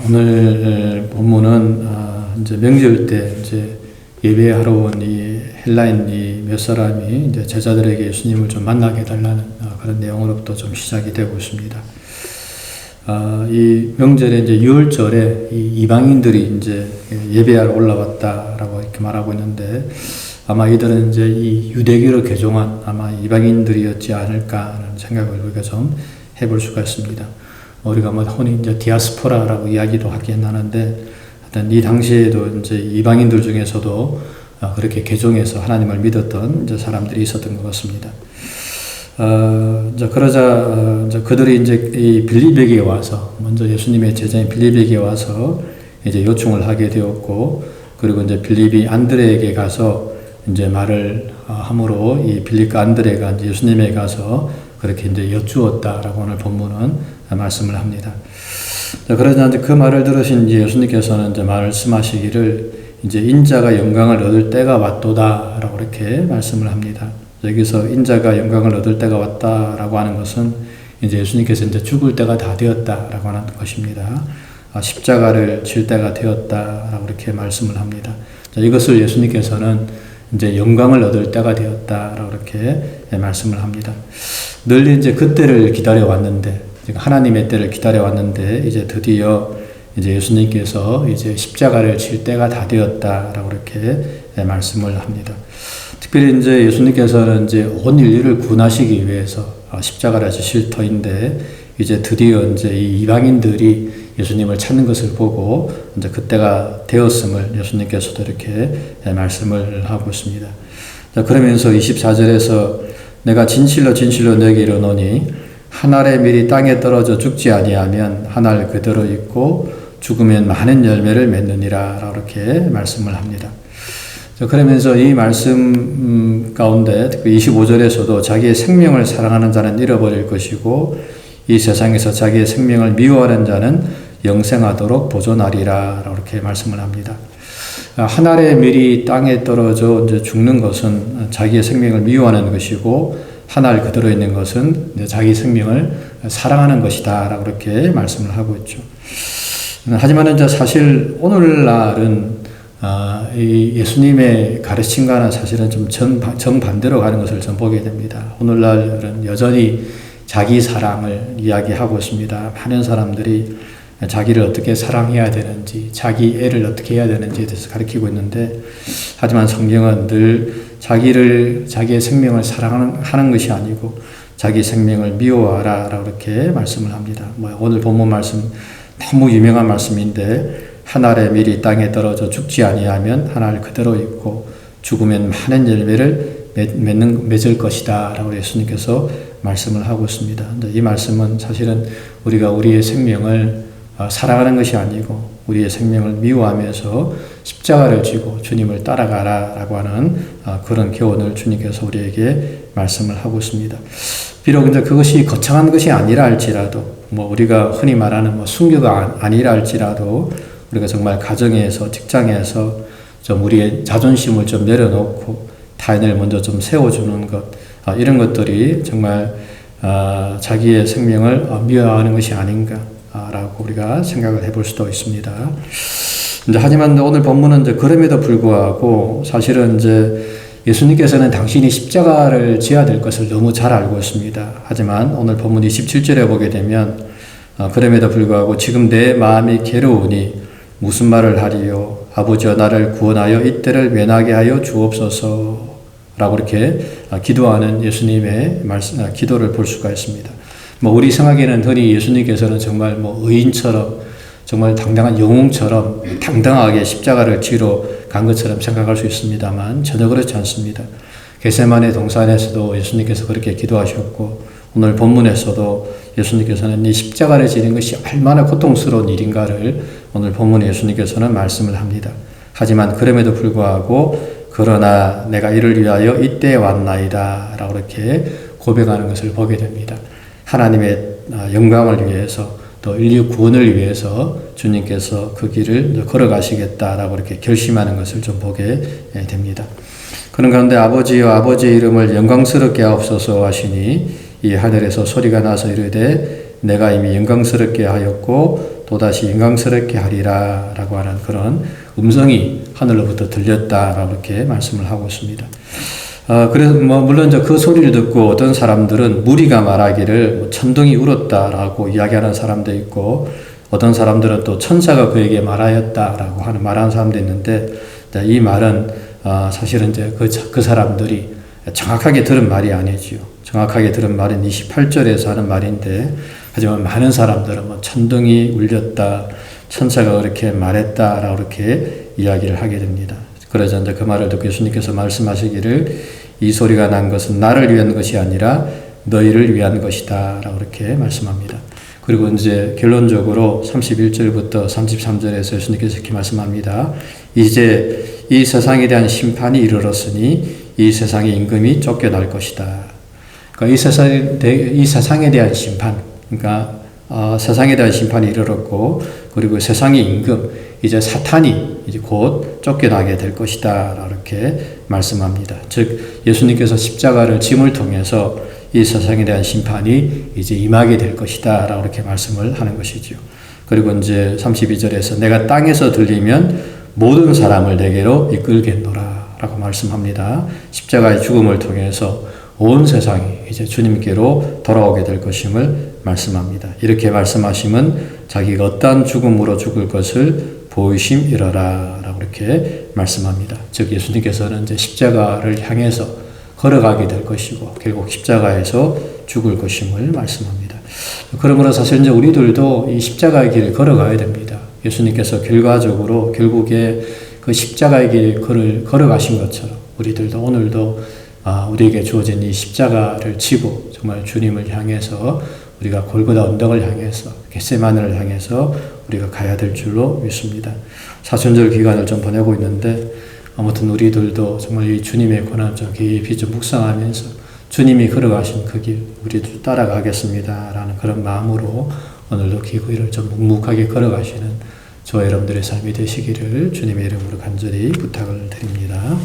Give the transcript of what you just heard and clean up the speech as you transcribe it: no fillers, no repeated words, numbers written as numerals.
오늘 본문은 이제 명절 때 이제 예배하러 온 이 헬라인 이 몇 사람이 이제 제자들에게 예수님을 좀 만나게 해달라는 그런 내용으로부터 좀 시작이 되고 있습니다. 이 명절에 이제 유월절에 이 이방인들이 이제 예배하러 올라왔다라고 이렇게 말하고 있는데 아마 이들은 이제 이 유대교로 개종한 아마 이방인들이었지 않을까 하는 생각을 우리가 좀 해볼 수가 있습니다. 우리가 뭐 흔히 이제 디아스포라라고 이야기도 하긴 하는데, 하여튼 이 당시에도 이제 이방인들 중에서도 그렇게 개종해서 하나님을 믿었던 이제 사람들이 있었던 것 같습니다. 이제 그러자 이제 그들이 이제 이 빌립에게 와서 먼저 예수님의 제자인 빌립에게 와서 이제 요청을 하게 되었고, 그리고 이제 빌립이 안드레에게 가서 이제 말을 함으로 이 빌립과 안드레가 이제 예수님에게 가서 그렇게 이제 여쭈었다라고 오늘 본문은 말씀을 합니다. 그러자 이제 그 말을 들으신 이제 예수님께서는 이제 말씀하시기를 이제 인자가 영광을 얻을 때가 왔도다라고 이렇게 말씀을 합니다. 여기서 인자가 영광을 얻을 때가 왔다라고 하는 것은 이제 예수님께서 이제 죽을 때가 다 되었다라고 하는 것입니다. 십자가를 질 때가 되었다라고 이렇게 말씀을 합니다. 이것을 예수님께서는 이제 영광을 얻을 때가 되었다라고 이렇게 말씀을 합니다. 늘 이제 그때를 기다려 왔는데, 하나님의 때를 기다려 왔는데, 이제 드디어 이제 예수님께서 이제 십자가를 질 때가 다 되었다라고 이렇게 말씀을 합니다. 특별히 이제 예수님께서는 이제 온 인류를 구원하시기 위해서 십자가를 지실 터인데, 이제 드디어 이제 이 이방인들이 예수님을 찾는 것을 보고 이제 그때가 되었음을 예수님께서도 이렇게 말씀을 하고 있습니다. 자, 그러면서 24절에서 내가 진실로 진실로 너에게 이르노니 한 알의 밀이 땅에 떨어져 죽지 아니하면 한 알 그대로 있고 죽으면 많은 열매를 맺느니라 라고 이렇게 말씀을 합니다. 자, 그러면서 이 말씀 가운데 특히 25절에서도 자기의 생명을 사랑하는 자는 잃어버릴 것이고 이 세상에서 자기의 생명을 미워하는 자는 영생하도록 보존하리라 라고 이렇게 말씀을 합니다. 한 알의 밀이 땅에 떨어져 이제 죽는 것은 자기의 생명을 미워하는 것이고 한 알 그대로 있는 것은 자기 생명을 사랑하는 것이다 라고 이렇게 말씀을 하고 있죠. 하지만 이제 사실 오늘날은 이 예수님의 가르침과는 사실은 좀 정반대로 가는 것을 좀 보게 됩니다. 오늘날은 여전히 자기 사랑을 이야기하고 있습니다. 많은 사람들이 자기를 어떻게 사랑해야 되는지, 자기 애를 어떻게 해야 되는지에 대해서 가르치고 있는데, 하지만 성경은 늘 자기의 생명을 사랑하는 것이 아니고 자기 생명을 미워하라 라고 이렇게 말씀을 합니다. 오늘 본문 말씀 너무 유명한 말씀인데, 한 알의 밀이 땅에 떨어져 죽지 아니하면 한 알 그대로 있고 죽으면 많은 열매를 맺을 것이다 라고 예수님께서 말씀을 하고 있습니다. 이 말씀은 사실은 우리가 우리의 생명을 사랑하는 것이 아니고 우리의 생명을 미워하면서 십자가를 지고 주님을 따라가라 라고 하는 그런 교훈을 주님께서 우리에게 말씀을 하고 있습니다. 비록 이제 그것이 거창한 것이 아니라 할지라도, 우리가 흔히 말하는 순교가 아니라 할지라도, 우리가 정말 가정에서, 직장에서 좀 우리의 자존심을 좀 내려놓고 타인을 먼저 좀 세워주는 것, 이런 것들이 정말 자기의 생명을 미워하는 것이 아닌가 라고 우리가 생각을 해볼 수도 있습니다. 하지만 오늘 본문은 이제 그럼에도 불구하고 사실은 이제 예수님께서는 당신이 십자가를 지어야 될 것을 너무 잘 알고 있습니다. 하지만 오늘 본문 27절에 보게 되면 그럼에도 불구하고 지금 내 마음이 괴로우니 무슨 말을 하리요? 아버지여 나를 구원하여 이때를 면하게 하여 주옵소서 라고 이렇게 기도하는 예수님의 기도를 볼 수가 있습니다. 우리 생각에는 흔히 예수님께서는 정말 의인처럼 정말 당당한 영웅처럼 당당하게 십자가를 지러 간 것처럼 생각할 수 있습니다만 전혀 그렇지 않습니다. 겟세마네 동산에서도 예수님께서 그렇게 기도하셨고 오늘 본문에서도 예수님께서는 이 십자가를 지는 것이 얼마나 고통스러운 일인가를 오늘 본문에 예수님께서는 말씀을 합니다. 하지만 그럼에도 불구하고 그러나 내가 이를 위하여 이때에 왔나이다 라고 이렇게 고백하는 것을 보게 됩니다. 하나님의 영광을 위해서 또 인류 구원을 위해서 주님께서 그 길을 걸어가시겠다라고 이렇게 결심하는 것을 좀 보게 됩니다. 그런 가운데 아버지여 아버지의 이름을 영광스럽게 하옵소서 하시니 이 하늘에서 소리가 나서 이르되 내가 이미 영광스럽게 하였고 또다시 영광스럽게 하리라 라고 하는 그런 음성이 하늘로부터 들렸다라고 이렇게 말씀을 하고 있습니다. 그래서 물론 그 소리를 듣고 어떤 사람들은 무리가 말하기를 천둥이 울었다라고 이야기하는 사람도 있고, 어떤 사람들은 또 천사가 그에게 말하였다라고 말하는 사람도 있는데, 이 말은 사실은 이제 그 사람들이 정확하게 들은 말이 아니지요. 정확하게 들은 말은 28절에서 하는 말인데, 하지만 많은 사람들은 천둥이 울렸다, 천사가 그렇게 말했다라고 이렇게 이야기를 하게 됩니다. 그러자 이제 그 말을 듣고 예수님께서 말씀하시기를 이 소리가 난 것은 나를 위한 것이 아니라 너희를 위한 것이다 라고 이렇게 말씀합니다. 그리고 이제 결론적으로 31절부터 33절에서 예수님께서 이렇게 말씀합니다. 이제 이 세상에 대한 심판이 이르렀으니 이 세상의 임금이 쫓겨날 것이다. 그러니까 이 세상에 대한 심판, 그러니까 세상에 대한 심판이 이르렀고, 그리고 세상의 임금, 이제 사탄이 이제 곧 쫓겨나게 될 것이다 이렇게 말씀합니다. 즉 예수님께서 십자가를 짐을 통해서 이 세상에 대한 심판이 이제 임하게 될 것이다 라고 이렇게 말씀을 하는 것이죠. 그리고 이제 32절에서 내가 땅에서 들리면 모든 사람을 내게로 이끌겠노라 라고 말씀합니다. 십자가의 죽음을 통해서 온 세상이 이제 주님께로 돌아오게 될 것임을 말씀합니다. 이렇게 말씀하시면 자기가 어떠한 죽음으로 죽을 것을 보이심이러라 라고 이렇게 말씀합니다. 즉 예수님께서는 이제 십자가를 향해서 걸어가게 될 것이고 결국 십자가에서 죽을 것임을 말씀합니다. 그러므로 사실 이제 우리들도 이 십자가의 길을 걸어가야 됩니다. 예수님께서 결과적으로 결국에 그 십자가의 길을 걸어가신 것처럼 우리들도 오늘도 우리에게 주어진 이 십자가를 지고 정말 주님을 향해서 우리가 골고다 언덕을 향해서 겟세마네를 향해서 우리가 가야 될 줄로 믿습니다. 사순절 기간을 좀 보내고 있는데 아무튼 우리들도 정말 이 주님의 고난을 좀 깊이 좀 묵상하면서 주님이 걸어가신 그 길 우리도 따라가겠습니다 라는 그런 마음으로 오늘도 기구일을 좀 묵묵하게 걸어가시는 저와 여러분들의 삶이 되시기를 주님의 이름으로 간절히 부탁을 드립니다.